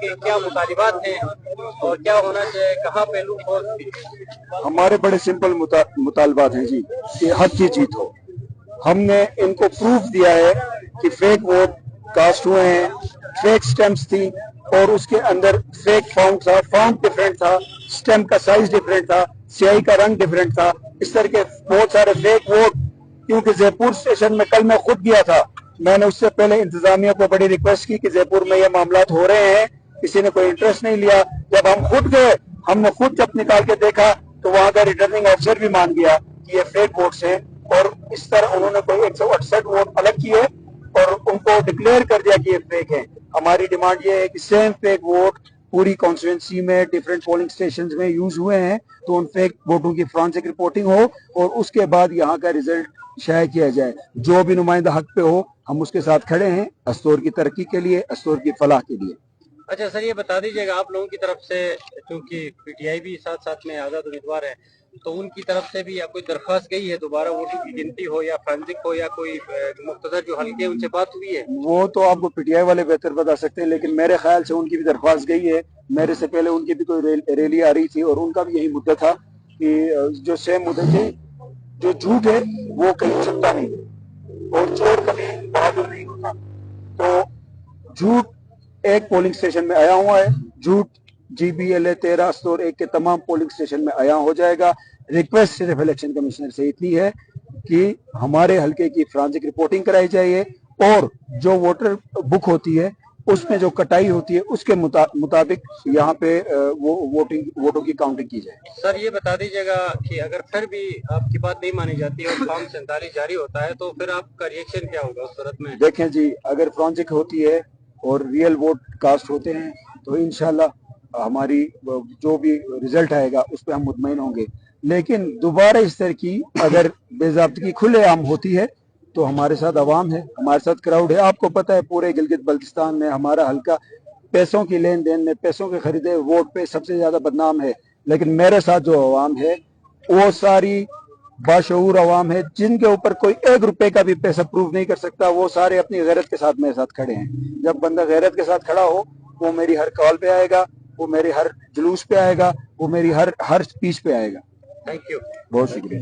کہ کیا مطالبات ہیں اور کیا ہونا چاہیے، کہاں پہ لوپ ہول تھی؟ ہمارے بڑے سمپل مطالبات ہیں جی کہ حق کی جیت ہو. ہم نے ان کو پروف دیا ہے کہ فیک ووٹ کاسٹ ہوئے ہیں، فیک سٹیمپس تھی اور اس کے اندر فیک فارم تھا، فارم ڈفرینٹ تھا، سٹیمپ کا سائز ڈفرینٹ تھا، سیاہی کا رنگ ڈفرینٹ تھا، اس طرح کے بہت سارے فیک ووٹ. کیونکہ جے پور اسٹیشن میں کل میں خود گیا تھا، میں نے اس سے پہلے انتظامیہ کو بڑی ریکویسٹ کی کہ جے پور میں یہ معاملات ہو رہے ہیں، کسی نے کوئی انٹرسٹ نہیں لیا. جب ہم خود گئے، ہم نے خود جب نکال کے دیکھا تو وہاں کا ریٹرننگ آفیسر بھی مان گیا کہ یہ فیک ووٹس ہیں. اور اس طرح انہوں نے کوئی 168 ووٹ الگ کیے اور ان کو ڈکلیئر کر دیا کہ یہ فیک ہے. ہماری ڈیمانڈ یہ ہے کہ سیم فیک ووٹ پوری کانسٹیٹوئنسی میں ڈفرینٹ پولنگ اسٹیشنز میں یوز ہوئے ہیں تو ان فیک ووٹوں کی فرانسک رپورٹنگ ہو اور اس کے بعد یہاں کا ریزلٹ شائع کیا جائے. جو بھی نمائندہ حق پہ ہو ہم اس کے ساتھ کھڑے ہیں، استور کی ترقی کے لیے، استور کی فلاح کے لیے. اچھا سر، یہ بتا دیجیے گا آپ لوگوں کی طرف سے، چونکہ پی ٹی آئی بھی ساتھ ساتھ میں آزاد امیدوار ہے، تو ان کی طرف سے بھی یا کوئی درخواست گئی ہے دوبارہ ووٹوں کی گنتی ہو یا فرانسک ہو یا کوئی مقتدر جو حلقے ان سے بات ہوئی ہے؟ وہ تو آپ کو پی ٹی آئی والے بہتر بتا سکتے ہیں، لیکن میرے خیال سے ان کی بھی درخواست گئی ہے. میرے سے پہلے ان کی بھی کوئی ریلی آ رہی تھی اور ان کا بھی یہی مدعا تھا کہ جو سیم مدعا تھے، جو جھوٹ ہے وہ کہیں چھپتا نہیں اور چور کبھی بہادر نہیں ہوتا. تو جھوٹ ایک پولنگ اسٹیشن میں آیا ہوا ہے، جھوٹ G B L A 13 Astore 1 کے تمام پولنگ اسٹیشن میں آیا ہو جائے گا. ریکویسٹ صرف الیکشن کمشنر سے اتنی ہے کہ ہمارے حلقے کی فرانسک رپورٹنگ کرائی جائے اور جو ووٹر بک ہوتی ہے اس میں جو کٹائی ہوتی ہے اس کے مطابق یہاں پہ ووٹوں کی کاؤنٹنگ کی جائے. سر یہ بتا دیجیے گا کہ اگر پھر بھی آپ کی بات نہیں مانی جاتی اور فارم 47 جاری ہوتا ہے تو پھر آپ کا ریئیکشن کیا ہوگا اس صورت میں؟ دیکھیں جی، اگر فرانسک ہوتی ہے اور ریئل ووٹ کاسٹ ہوتے ہیں تو انشاءاللہ ہماری جو بھی رزلٹ آئے گا اس پہ ہم مطمئن ہوں گے. لیکن دوبارہ اس طرح کی اگر بے ضابطگی کھلے عام ہوتی ہے تو ہمارے ساتھ عوام ہے، ہمارے ساتھ کراؤڈ ہے. آپ کو پتہ ہے پورے گلگت بلتستان میں ہمارا حلقہ پیسوں کی لین دین میں، پیسوں کے خریدے ووٹ پہ سب سے زیادہ بدنام ہے. لیکن میرے ساتھ جو عوام ہے وہ ساری باشعور عوام ہے جن کے اوپر کوئی 1 روپے کا بھی پیسہ پروف نہیں کر سکتا. وہ سارے اپنی غیرت کے ساتھ میرے ساتھ کھڑے ہیں. جب بندہ غیرت کے ساتھ کھڑا ہو وہ میری ہر کال پہ آئے گا، وہ میری ہر جلوس پہ آئے گا، وہ میری ہر اسپیچ پہ آئے گا. Thank you. بہت شکریہ.